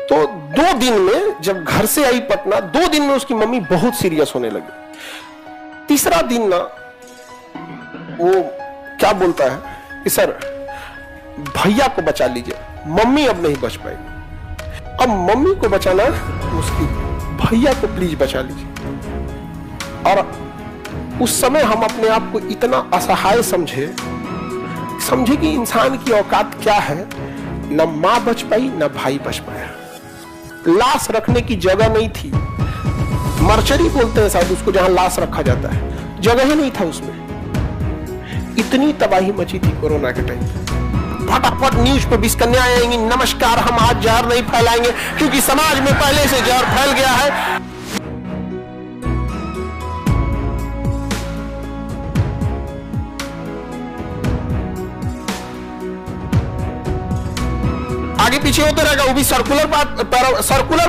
तो 2 दिन में जब घर से आई पटना, 2 दिन में उसकी मम्मी बहुत सीरियस होने लगी। तीसरा दिन ना वो क्या बोलता है कि सर भैया को बचा लीजिए, मम्मी अब नहीं बच पाएगी। अब मम्मी को बचाना मुश्किल, भैया को प्लीज बचा लीजिए। और उस समय हम अपने आप को इतना असहाय समझे कि इंसान की औकात क्या है। न मां बच पाई, न भाई बच पाया। लाश रखने की जगह नहीं थी, मर्चरी बोलते हैं शायद उसको, जहां लाश रखा जाता है, जगह ही नहीं था उसमें। इतनी तबाही मची थी कोरोना के टाइम। फटाफट न्यूज पे 20 कन्याएं आएंगी, नमस्कार हम आज जहर नहीं फैलाएंगे क्योंकि समाज में पहले से जहर फैल गया है। आगे पीछे होते रहेगा, वो भी सर्कुलर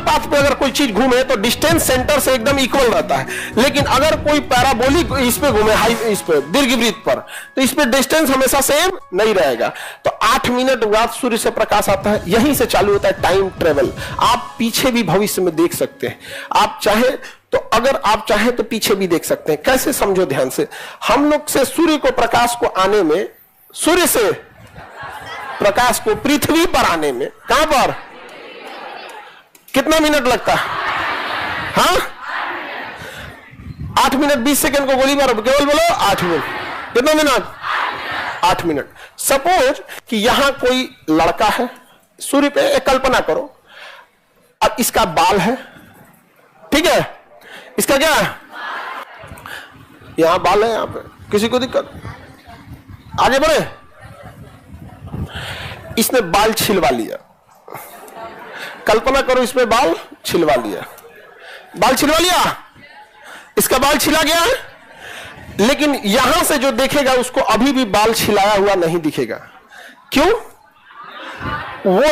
पाथ पे अगर कोई चीज घूमे तो डिस्टेंस सेंटर से एकदम इक्वल रहता है। लेकिन अगर कोई पैराबोलिक इस पे घूमे, इस पे दीर्घवृत्त पर, तो इस पे डिस्टेंस हमेशा सेम नहीं रहेगा। तो 8 मिनट बाद सूर्य से प्रकाश आता है, यहीं से चालू होता है टाइम ट्रेवल। आप पीछे भी भविष्य में देख सकते हैं, आप चाहे तो, अगर आप चाहे तो पीछे भी देख सकते हैं। कैसे, समझो ध्यान से। हम लोग से सूर्य को प्रकाश को आने में, सूर्य से प्रकाश को पृथ्वी पर आने में कहां पर कितना मिनट लगता है? हाँ, 8 मिनट 20 सेकंड को गोली मारो, केवल बोलो 8 मिनट। कितना मिनट? 8 मिनट। सपोज कि यहां कोई लड़का है सूर्य पे, एक कल्पना करो, अब इसका बाल है, ठीक है, इसका क्या है, यहां बाल है, यहां पे किसी को दिक्कत? आगे बढ़े। इसने बाल छिलवा लिया, कल्पना करो इसमें बाल छिलवा लिया, बाल छिलवा लिया, इसका बाल छिला गया है, लेकिन यहां से जो देखेगा उसको अभी भी बाल छिलाया हुआ नहीं दिखेगा। क्यों? वो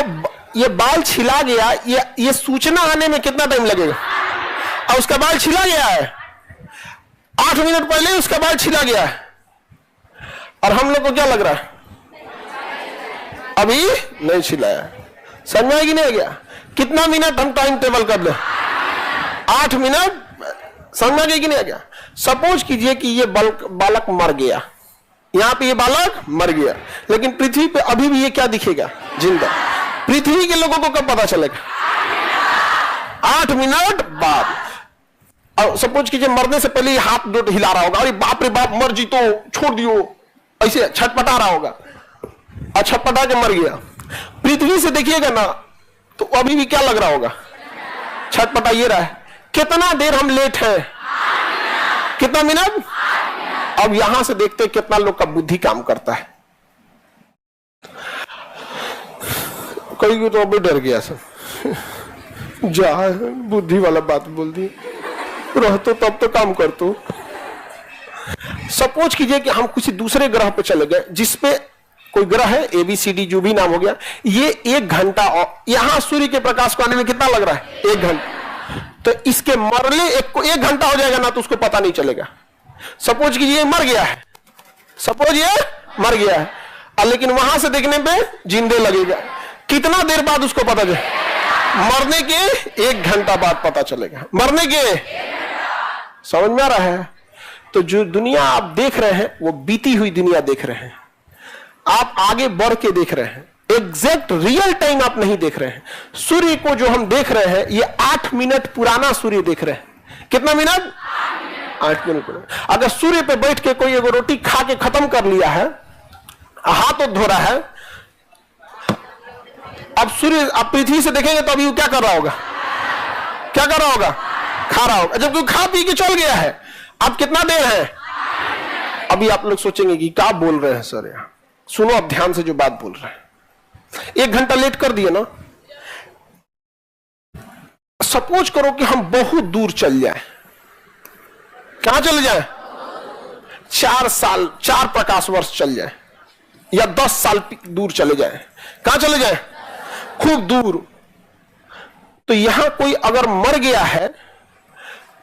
ये बाल छिला गया, ये सूचना आने में कितना टाइम लगेगा? और उसका बाल छिला गया है, 8 मिनट पहले उसका बाल छिला गया है, और हम लोग को क्या लग रहा है? अभी नहीं छिलाया। समझ में नहीं गया? कितना मिनट हम टाइम टेबल कर ले? 8 मिनट। समझ में कि नहीं आ गया? सपोज कीजिए कि ये बालक मर गया, यहां पे ये बालक मर गया, लेकिन पृथ्वी पे अभी भी ये क्या दिखेगा? जिंदा। पृथ्वी के लोगों को कब पता चलेगा? 8 मिनट बाद। और सपोज कीजिए मरने से पहले हाथ दो हिला रहा होगा, अरे बाप रे बाप मर जी तो छोड़ दियो, ऐसे छटपटा रहा होगा, अच्छा पटा के मर गया। पृथ्वी से देखिएगा ना तो अभी भी क्या लग रहा होगा? छटपटा ये रहा है। कितना देर हम लेट हैं? कितना मिनट? अब यहां से देखते हैं कितना लोग का बुद्धि काम करता है। कोई तो अभी डर गया सर, जा बुद्धि वाला बात बोल दी, रह तो तब तो काम कर तो। सपोज कीजिए कि हम किसी दूसरे ग्रह पे चले गए, जिसपे कोई ग्रह है ABCD जो भी नाम हो गया, ये 1 घंटा, और यहां सूर्य के प्रकाश को आने में कितना लग रहा है? 1 घंटा। तो इसके मरने 1 घंटा हो जाएगा ना, तो उसको पता नहीं चलेगा। सपोज कि ये मर गया है, सपोज ये मर गया है, लेकिन वहां से देखने पे जिंदे लगेगा। कितना देर बाद उसको पता चलेगा? मरने के 1 घंटा बाद पता चलेगा। मरने के, समझ में आ रहा है? तो जो दुनिया आप देख रहे हैं वो बीती हुई दुनिया देख रहे हैं, आप आगे बढ़ के देख रहे हैं, एग्जैक्ट रियल टाइम आप नहीं देख रहे हैं। सूर्य को जो हम देख रहे हैं ये 8 मिनट पुराना सूर्य देख रहे हैं। कितना मिनट? 8 मिनट पुराना। अगर सूर्य पे बैठ के कोई एगो रोटी खा के खत्म कर लिया है, हाथ तो धो रहा है, अब सूर्य आप पृथ्वी से देखेंगे तो अभी वो क्या कर रहा होगा? क्या कर रहा होगा? खा रहा होगा। जब कोई खा पी के चल गया है, अब कितना देर है? अभी आप लोग सोचेंगे कि क्या बोल रहे हैं सर यहां। सुनो अब ध्यान से जो बात बोल रहे हैं। 1 घंटा लेट कर दिए ना। सपोज करो कि हम बहुत दूर चल जाए। कहां चले जाए? 4 साल, 4 प्रकाश वर्ष चल जाए, या 10 साल दूर चले जाए। कहां चले जाए? खूब दूर। तो यहां कोई अगर मर गया है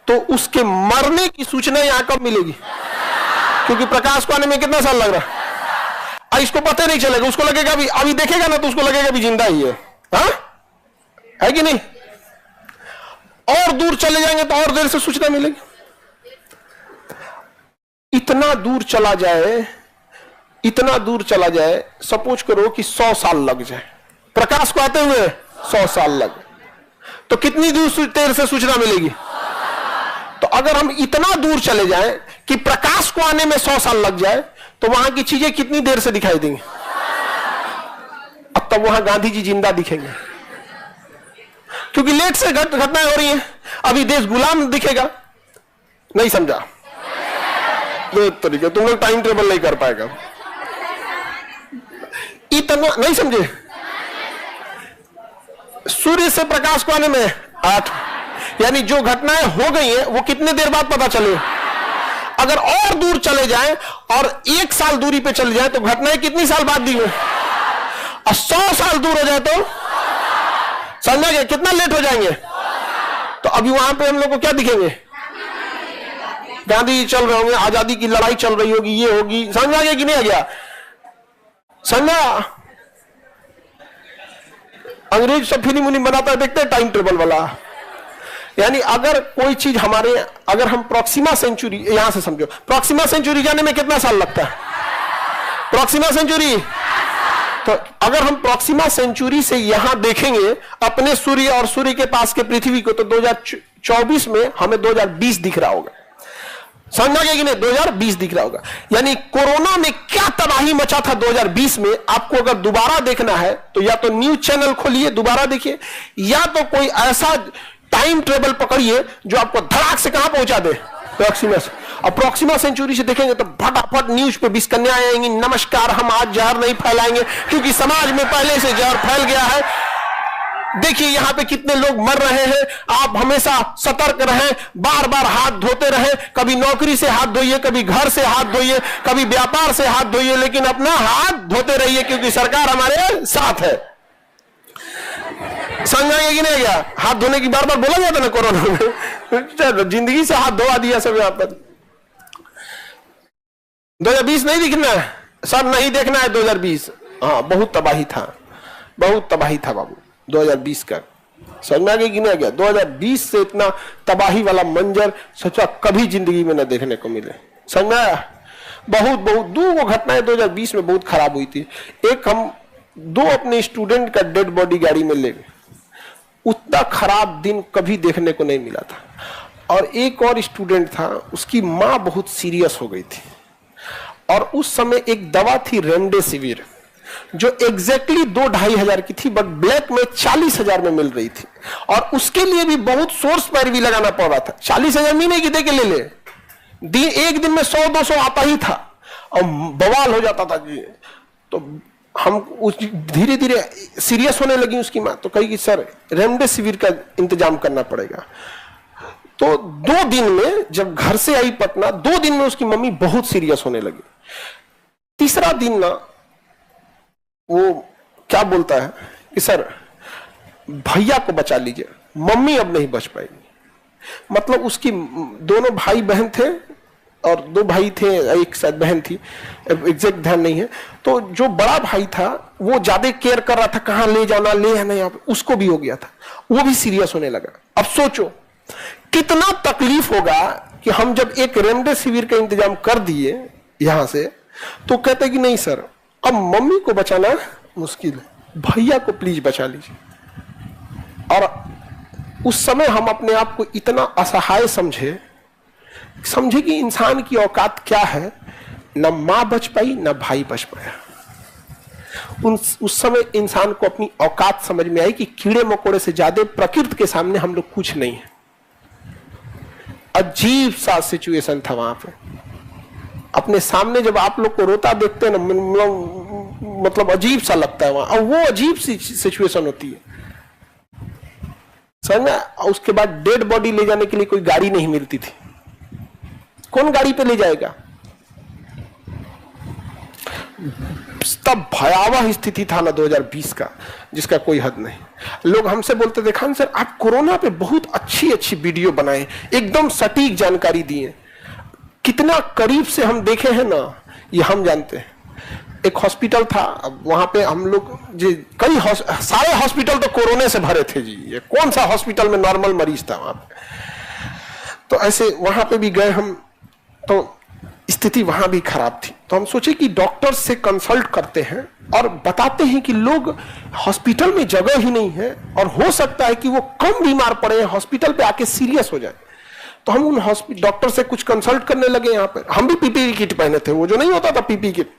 तो उसके मरने की सूचना यहां कब मिलेगी? क्योंकि प्रकाश को आने में कितना साल लग रहा है? इसको पता नहीं चलेगा, उसको लगेगा अभी देखेगा ना तो उसको लगेगा भी जिंदा ही है। हाँ? है कि नहीं? और दूर चले जाएंगे तो और देर से सूचना मिलेगी। इतना दूर चला जाए, इतना दूर चला जाए, सपोज करो कि 100 साल लग जाए प्रकाश को आते हुए, 100 साल लगे, तो कितनी दूर देर से सूचना मिलेगी? तो अगर हम इतना दूर चले जाएं कि प्रकाश को आने में 100 साल लग जाए, तो वहां की चीजें कितनी देर से दिखाई देंगी? अब तब वहां गांधी जी जिंदा दिखेंगे, क्योंकि लेट से घटनाएं हो रही हैं। अभी देश गुलाम दिखेगा, नहीं समझा? दो तरीके, तुम लोग टाइम टेबल नहीं कर पाएगा, इतना नहीं समझे? सूर्य से प्रकाश को आने में 8, यानी जो घटनाएं हो गई हैं वो कितने देर बाद पता चले? अगर और दूर चले जाएं और 1 साल दूरी पे चले जाएं तो घटनाएं कितनी साल बाद दी हुई? और 100 साल दूर हो जाए तो समझा गया कितना लेट हो जाएंगे? तो अभी वहां पे हम लोग को क्या दिखेंगे? गांधी जी चल रहे होंगे, आजादी की लड़ाई चल रही होगी, ये होगी, समझा गया कि नहीं आ गया? समझा? अंग्रेज सब फिल्म उन्हीं बनाता है, देखते हैं टाइम टेबल वाला। यानी अगर कोई चीज हमारे, अगर हम प्रॉक्सिमा सेंचुरी, यहां से समझो, प्रॉक्सिमा सेंचुरी जाने में कितना साल लगता है? प्रॉक्सिमा सेंचुरी, तो अगर हम प्रॉक्सिमा सेंचुरी से यहां देखेंगे अपने सूर्य और सूर्य के पास के पृथ्वी को, तो 2024 में हमें 2020 दिख रहा होगा। समझा गया कि नहीं? 2020 दिख रहा होगा। यानी कोरोना में क्या तबाही मचा था 2020 में, आपको अगर दोबारा देखना है तो या तो न्यूज चैनल खोलिए दोबारा देखिए, या तो कोई ऐसा टाइम टेबल पकड़िए जो आपको धड़ाक से कहां पहुंचा दे, प्रॉक्सिमा से। और प्रॉक्सिमा सेंचुरी से देखेंगे तो फटाफट न्यूज पे 20 कन्याएं आएंगी, नमस्कार हम आज जहर नहीं फैलाएंगे क्योंकि समाज में पहले से जहर फैल गया है, देखिए यहां पे कितने लोग मर रहे हैं, आप हमेशा सतर्क रहें, बार बार हाथ धोते रहें, कभी नौकरी से हाथ धोइए, कभी घर से हाथ धोइए, कभी व्यापार से हाथ धोइए, लेकिन अपना हाथ धोते रहिए क्योंकि सरकार हमारे साथ है। समझाएंगे कि नहीं गया? हाथ धोने की बार बार बोला जाता ना कोरोना में, जिंदगी से हाथ धोवा दिया सब। यहाँ पर 2020 नहीं दिखना है सर, नहीं देखना है 2020। हाँ बहुत तबाही था, बहुत तबाही था बाबू 2020 का। समझ में आ गया कि नहीं आ गया? 2020 से इतना तबाही वाला मंजर सोचा कभी जिंदगी में न देखने को मिले। समझ में आया? बहुत बहुत दो घटनाएं 2020 में बहुत खराब हुई थी। एक, हम 2 अपने स्टूडेंट का डेड बॉडी गाड़ी में ले गए, उतना खराब दिन कभी देखने को नहीं मिला था। और एक और स्टूडेंट था, उसकी माँ बहुत सीरियस हो गई थी और उस समय एक दवा थी रेमडेसिविर जो एग्जैक्टली 2-2.5 हजार की थी, बट ब्लैक में 40,000 में मिल रही थी और उसके लिए भी बहुत सोर्स पर भी लगाना पड़ रहा था। 40,000 महीने की दे के ले ले, एक दिन में 100-200 आता ही था और बवाल हो जाता था जी। तो हम धीरे धीरे सीरियस होने लगी उसकी माँ, तो कही कि सर रेमडेसिविर का इंतजाम करना पड़ेगा। तो 2 दिन में जब घर से आई पटना, 2 दिन में उसकी मम्मी बहुत सीरियस होने लगी। तीसरा दिन ना वो क्या बोलता है कि सर भैया को बचा लीजिए, मम्मी अब नहीं बच पाएगी। मतलब उसकी दोनों भाई बहन थे और 2 भाई थे, एक शायद बहन थी, एग्जैक्ट ध्यान नहीं है। तो जो बड़ा भाई था वो ज्यादा केयर कर रहा था, कहाँ ले जाना, ले आना, यहाँ पे उसको भी हो गया था, वो भी सीरियस होने लगा। अब सोचो कितना तकलीफ होगा कि हम जब एक रेमडेसिविर का इंतजाम कर दिए यहां से, तो कहते कि नहीं सर अब मम्मी को बचाना मुश्किल है, भैया को प्लीज बचा लीजिए। और उस समय हम अपने आप को इतना असहाय समझे कि इंसान की औकात क्या है, न मां बच पाई न भाई बच पाया। उस समय इंसान को अपनी औकात समझ में आई कि कीड़े मकोड़े से ज्यादा प्रकृति के सामने हम लोग कुछ नहीं है। अजीब सा सिचुएशन था वहां पे। अपने सामने जब आप लोग को रोता देखते हैं ना, मतलब अजीब सा लगता है वहां, और वो अजीब सी सिचुएशन होती है, समझ में? उसके बाद डेड बॉडी ले जाने के लिए कोई गाड़ी नहीं मिलती थी, कौन गाड़ी पे ले जाएगा? तब भयावह स्थिति था ना 2020 का, जिसका कोई हद नहीं। लोग हमसे बोलते थे खान सर आप कोरोना पे बहुत अच्छी अच्छी वीडियो बनाए, एकदम सटीक जानकारी दिए, कितना करीब से हम देखे हैं ना ये हम जानते हैं। एक हॉस्पिटल था, अब वहां पे हम लोग जी सारे हॉस्पिटल तो कोरोना से भरे थे जी, ये कौन सा हॉस्पिटल में नॉर्मल मरीज था वहां पे। तो ऐसे वहां पे भी गए हम, तो स्थिति वहां भी खराब थी। तो हम सोचे कि डॉक्टर से कंसल्ट करते हैं और बताते हैं कि लोग हॉस्पिटल में जगह ही नहीं है और हो सकता है कि वो कम बीमार पड़े, हॉस्पिटल पे आके सीरियस हो जाए। तो हम उन डॉक्टर से कुछ कंसल्ट करने लगे। यहाँ पे हम भी पीपीई किट पहने थे, वो जो नहीं होता था पीपीई किट।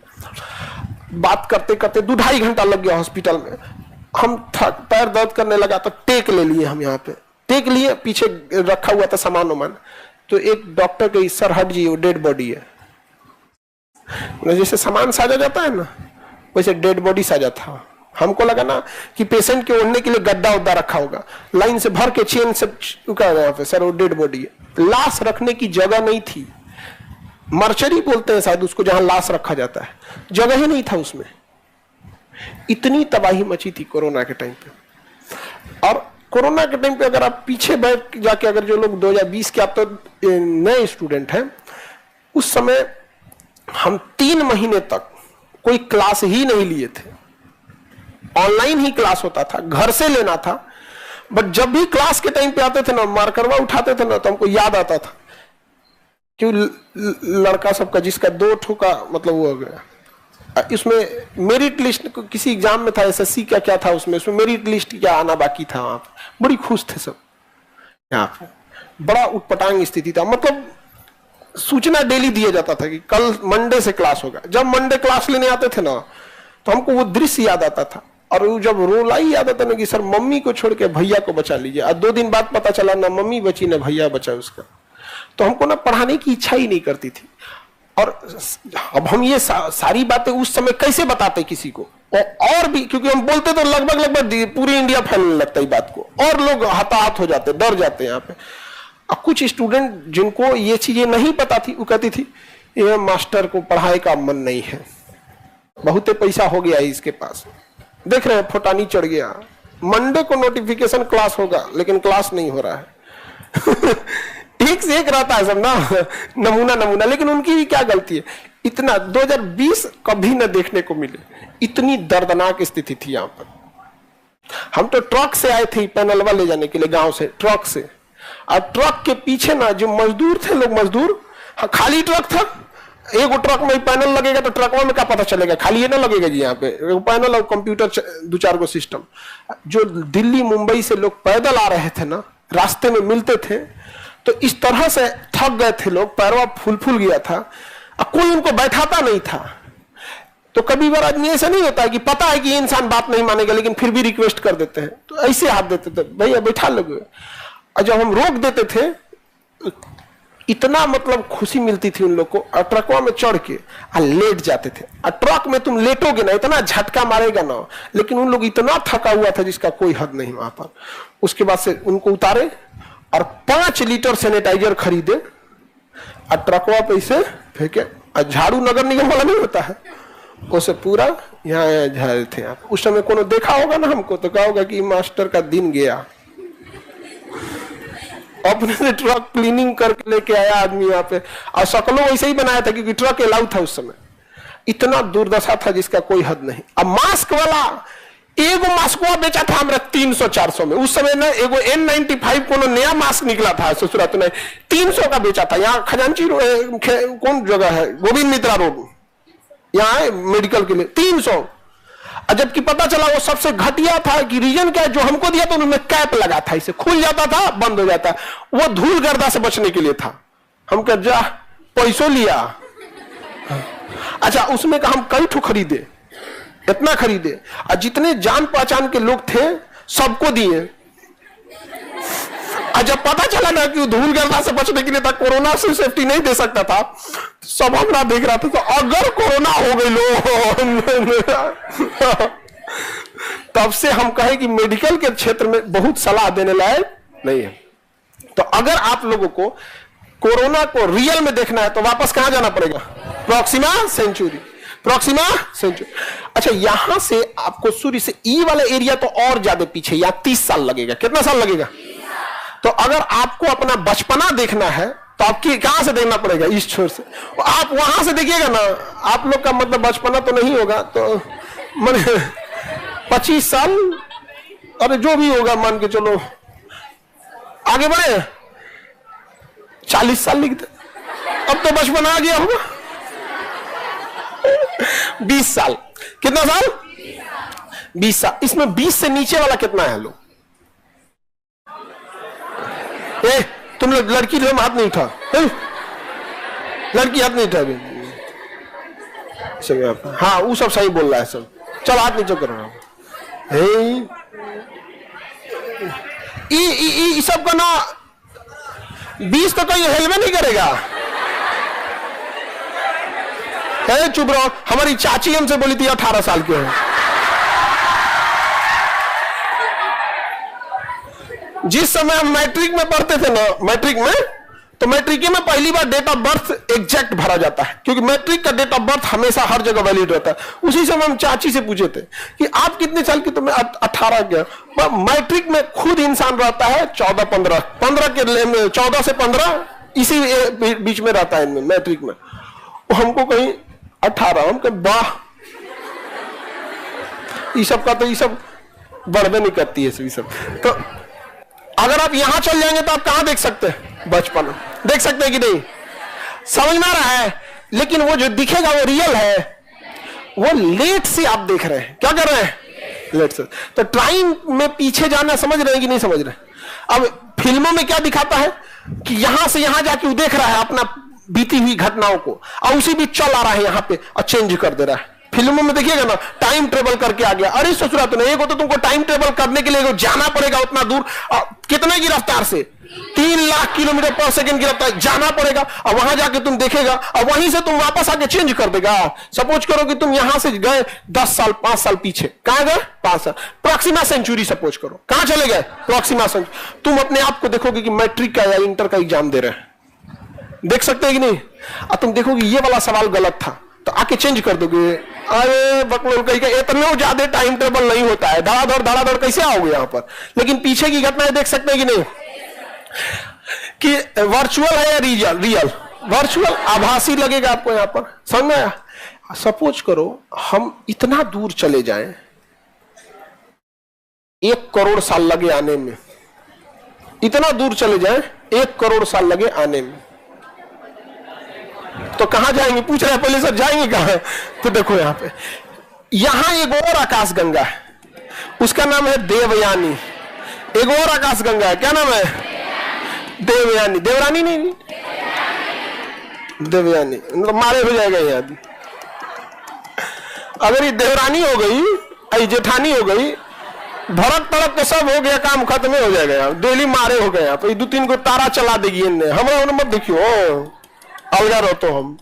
बात करते करते 2-2.5 घंटा लग गया हॉस्पिटल में। हम पैर दर्द करने लगा तो टेक ले लिए, हम यहाँ पे टेक लिए, पीछे रखा हुआ था सामान वामान। तो एक डॉक्टर के सर हट जी, वो डेड बॉडी है। जैसे सामान साजा जाता है ना, वैसे डेड बॉडी साजा था। हमको लगा ना कि पेशेंट के ओढ़ने के लिए गद्दा उद्दा रखा होगा, लाइन से भर के चेन से चुका गया पे। सर वो डेड बॉडी है। लाश रखने की जगह नहीं थी, मर्चरी बोलते हैं शायद उसको, जहां लाश रखा जाता है, जगह ही नहीं था उसमें। इतनी तबाही मची थी कोरोना के टाइम पे। और कोरोना के टाइम पे अगर आप पीछे बैठ जाके, अगर जो लोग 2020 के, आप तो नए स्टूडेंट हैं, उस समय हम 3 महीने तक कोई क्लास ही नहीं लिए थे, ऑनलाइन ही क्लास होता था, घर से लेना था। बट जब भी क्लास के टाइम पे आते थे ना, मार्करवा उठाते थे ना, तो हमको याद आता था कि लड़का सबका जिसका 2 ठो का मतलब वो हो गया। इसमें मेरिट लिस्ट किसी एग्जाम में था, एसएससी का क्या था उसमें मेरिट लिस्ट क्या आना बाकी था। वहां पर बड़ी खुश थे सब, यहाँ पे बड़ा उटपटांग स्थिति था। मतलब सूचना डेली दिया जाता था कि कल मंडे से क्लास होगा। जब मंडे क्लास लेने आते थे ना, तो हमको वो दृश्य याद आता था। और वो जब रोलाई याद आता ना कि सर मम्मी को छोड़ के भैया को बचा लीजिए। और 2 दिन बाद पता चला ना मम्मी बची ना भैया बचा उसका। तो हमको ना पढ़ाने की इच्छा ही नहीं करती थी। और अब हम ये सारी बातें उस समय कैसे बताते किसी को, और भी, क्योंकि हम बोलते तो लगभग पूरी इंडिया फैलने लगता है बात को, और लोग हताहत हो जाते, डर जाते यहाँ पे। अब कुछ स्टूडेंट जिनको ये चीजें नहीं पता थी, वो कहती थी ये मास्टर को पढ़ाई का मन नहीं है, बहुत पैसा हो गया है इसके पास, देख रहे हैं फोटानी चढ़ गया, मंडे को नोटिफिकेशन क्लास होगा लेकिन क्लास नहीं हो रहा है। एक से एक रहता है सब ना, नमूना। लेकिन उनकी भी क्या गलती है, इतना 2020 कभी न देखने को मिले, इतनी दर्दनाक स्थिति थी यहाँ पर। हम तो ट्रक से आए थे पैनलवा ले जाने के लिए, गांव से ट्रक से। और ट्रक के पीछे ना जो मजदूर थे, लोग मजदूर, खाली ट्रक था। एक ट्रक में पैनल लगेगा तो ट्रकवा में क्या पता चलेगा, खाली ये ना लगेगा जी। यहाँ पे पैनल और कंप्यूटर 2-4 गो सिस्टम। जो दिल्ली मुंबई से लोग पैदल आ रहे थे ना, रास्ते में मिलते थे, तो इस तरह से थक गए थे लोग, पैरवा फूल गया था, और कोई उनको बैठाता नहीं था। तो कभी बार आदमी ऐसा नहीं होता है कि पता है कि ये इंसान बात नहीं मानेगा, लेकिन फिर भी रिक्वेस्ट कर देते हैं, तो ऐसे हाथ देते थे, भैया बैठा लोगे। और जब हम रोक देते थे, इतना मतलब खुशी मिलती थी उन लोग को। और ट्रकवा में चढ़ के लेट जाते थे। और ट्रक में तुम लेटोगे ना, इतना झटका मारेगा ना, लेकिन उन लोग इतना थका हुआ था जिसका कोई हद नहीं वहां पर। उसके बाद से उनको उतारे और 5 लीटर सैनिटाइजर खरीदे और ट्रकवा पे इसे फेंके। और झाड़ू नगर निगम वाला नहीं होता है, उसे पूरा यहाँ झाड़े थे आप। उस समय कोनो देखा होगा ना हमको, तो कहा होगा कि मास्टर का दिन गया। अपने से ट्रक क्लीनिंग करके लेके आया आदमी यहाँ पे, और शकलों वैसे ही बनाया था क्योंकि ट्रक अलाउ था उस समय। इतना दुर्दशा था जिसका कोई हद नहीं। अब मास्क वाला एगो मास्कवा बेचा था हमरा 300-400 में। उस समय ना एगो N95 कोनो नया मास्क निकला था ससुरात में, 300 का बेचा था। यहाँ खजांची कौन जगह है, गोविंद मित्रा रोड, यहाँ मेडिकल के लिए 300। जबकि पता चला वो सबसे घटिया था कि रीजन क्या है, जो हमको दिया तो उन्होंने कैप लगा था, इसे खुल जाता था बंद हो जाता, वो धूल गर्दा से बचने के लिए था। हम कह जा पैसों लिया। अच्छा, उसमें का हम कई ठो खरीदे, इतना खरीदे, और जितने जान पहचान के लोग थे सबको दिए। जब पता चला ना कि धूल गर्दा से बचने के लिए था, कोरोना से सेफ्टी नहीं दे सकता था, सब हमरा देख रहा था। तो अगर कोरोना हो गई लो, तब से हम कहें कि मेडिकल के क्षेत्र में बहुत सलाह देने लायक नहीं है। तो अगर आप लोगों को कोरोना को रियल में देखना है तो वापस कहां जाना पड़ेगा, प्रॉक्सिमा सेंचुरी। अच्छा, यहां से आपको सूर्य से ई वाला एरिया तो और ज्यादा पीछे, या 30 साल लगेगा। कितना साल लगेगा? तो अगर आपको अपना बचपना देखना है तो आपकी कहां से देखना पड़ेगा? इस छोर से। आप वहां से देखिएगा ना, आप लोग का मतलब बचपना तो नहीं होगा, तो मन 25 साल, अरे जो भी होगा मान के चलो, आगे बढ़े 40 साल लिख दे, अब तो बचपन आ गया होगा। 20 साल, कितना साल? 20 साल। इसमें 20 से नीचे वाला कितना है लोग? तुम लोग लड़की तो हाथ नहीं उठा, लड़की हाथ नहीं उठा अभी। हाँ वो सब सही बोल रहा है सब, चल हाथ नीचे करो। ई सब का ना 20 तो कहीं हेलमेट नहीं करेगा। चुप रहो, हमारी चाची हमसे बोली थी 18 साल के हो। जिस समय हम मैट्रिक में पढ़ते थे ना, मैट्रिक में, तो मैट्रिक में पहली बार डेट ऑफ बर्थ एग्जैक्ट भरा जाता है, क्योंकि मैट्रिक का डेट ऑफ बर्थ हमेशा हर जगह वैलिड रहता है। उसी समय हम चाची से पूछे थे कि आप कितने साल की? तो मैं 18 गया। मैट्रिक में खुद इंसान रहता है 14-15 के 14 से 15 इसी बीच में रहता है इनमें, मैट्रिक में। हमको कहीं 18, हम कहीं वाह, ये सब का तो ये सब बढ़वे नहीं करती है सब। तो अगर आप यहां चल जाएंगे तो आप कहां देख सकते हैं? बचपन देख सकते हैं कि नहीं? समझ में आ रहा है? लेकिन वो जो दिखेगा वो रियल है, वो लेट से आप देख रहे हैं। क्या कर रहे हैं? लेट से। तो टाइम में पीछे जाना समझ रहे हैं कि नहीं समझ रहे? अब फिल्मों में क्या दिखाता है कि यहां से यहां जाके वो देख रहा है अपना बीती हुई घटनाओं को, और उसी बीच चल आ रहा है यहां पे और चेंज कर दे रहा है। फिल्मों में देखिएगा ना, टाइम ट्रेवल करके आ गया। अरे ससुरा तो नहीं, तो तुमको टाइम ट्रेवल करने के लिए जाना पड़ेगा उतना दूर, कितने की रफ्तार से? 3 लाख किलोमीटर पर सेकंड की रफ्तार जाना पड़ेगा, और वहां जाके तुम देखेगा, और वहीं से तुम वापस आके चेंज कर देगा। सपोज करो कि तुम यहां से गए 10 साल 5 साल पीछे, कहां गए? 5 साल, प्रॉक्सिमा सेंचुरी सपोज करो, कहां चले गए? Proxima Centauri. तुम अपने आप को देखोगे कि मैट्रिक का या इंटर का एग्जाम दे रहे हैं, देख सकते हैं कि नहीं? और तुम देखोगे ये वाला सवाल गलत था, तो आके चेंज कर दोगे। अरे बकलोल, कहीं इतना ज्यादा टाइम टेबल नहीं होता है, धड़ाधड़ कैसे आओगे यहां पर? लेकिन पीछे की घटनाएं देख सकते हैं कि नहीं, कि वर्चुअल है या रियल? वर्चुअल, आभासी लगेगा आपको यहां पर। समझ में आया? सपोज करो हम इतना दूर चले जाएं, 1 करोड़ साल लगे आने में, इतना दूर चले जाएं 1 करोड़ साल लगे आने में, तो कहां जाएंगे? पूछ रहे हैं पहले सर, जाएंगे कहां? तो देखो यहां पे, यहां एक और आकाश गंगा है, उसका नाम है देवयानी। एक और आकाश गंगा है, क्या नाम है? देवयानी। देवरानी नहीं, देवयानी, मतलब मारे हो जाएगा ये आदमी। अगर ये देवरानी हो गई, जेठानी हो गई, भड़क तड़क के सब हो गया, काम खत्म हो जाएगा यार। डेली मारे हो गए यहाँ पे, 2-3 को तारा चला देगी इनने। हमारा मत देखियो, अलगा रहो तो हम।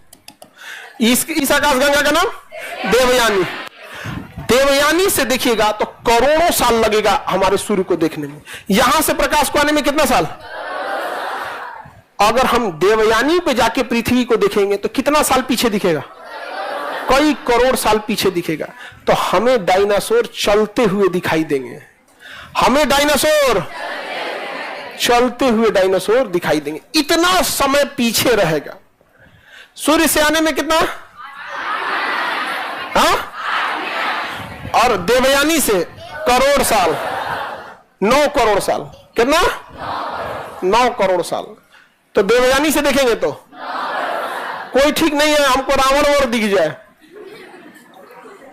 इस आकाश गंगा का नाम देवयानी। देवयानी से देखिएगा तो करोड़ों साल लगेगा हमारे सूर्य को देखने में। यहां से प्रकाश को आने में कितना साल? अगर हम देवयानी पे जाके पृथ्वी को देखेंगे तो कितना साल पीछे दिखेगा? कई करोड़ साल पीछे दिखेगा। तो हमें डायनासोर चलते हुए दिखाई देंगे, हमें डायनासोर चलते हुए डायनासोर दिखाई देंगे। इतना समय पीछे रहेगा। सूर्य से आने में कितना? हाँ? और देवयानी से करोड़ साल, 9 करोड़ साल। कितना? 9 करोड़ साल। तो देवयानी से देखेंगे तो कोई ठीक नहीं है, हमको रावण और दिख जाए।